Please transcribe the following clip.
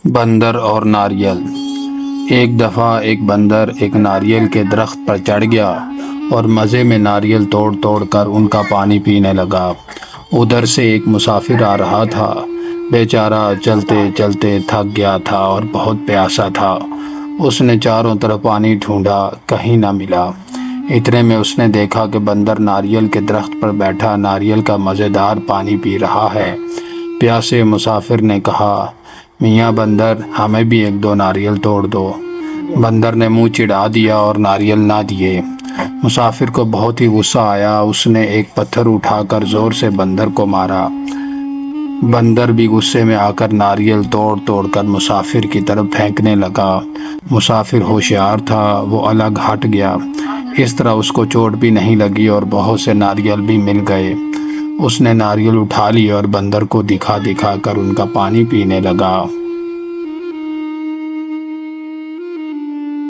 بندر اور ناریل۔ ایک دفعہ ایک بندر ایک ناریل کے درخت پر چڑھ گیا اور مزے میں ناریل توڑ توڑ کر ان کا پانی پینے لگا۔ ادھر سے ایک مسافر آ رہا تھا۔ بیچارہ چلتے چلتے تھک گیا تھا اور بہت پیاسا تھا۔ اس نے چاروں طرف پانی ڈھونڈا، کہیں نہ ملا۔ اتنے میں اس نے دیکھا کہ بندر ناریل کے درخت پر بیٹھا ناریل کا مزیدار پانی پی رہا ہے۔ پیاسے مسافر نے کہا، میاں بندر، ہمیں بھی ایک دو ناریل توڑ دو۔ بندر نے منہ چڑھا دیا اور ناریل نہ دیے۔ مسافر کو بہت ہی غصہ آیا۔ اس نے ایک پتھر اٹھا کر زور سے بندر کو مارا۔ بندر بھی غصے میں آ کر ناریل توڑ توڑ کر مسافر کی طرف پھینکنے لگا۔ مسافر ہوشیار تھا، وہ الگ ہٹ گیا۔ اس طرح اس کو چوٹ بھی نہیں لگی اور بہت سے ناریل بھی مل گئے۔ اس نے ناریل اٹھا لی اور بندر کو دکھا دکھا کر ان کا پانی پینے لگا۔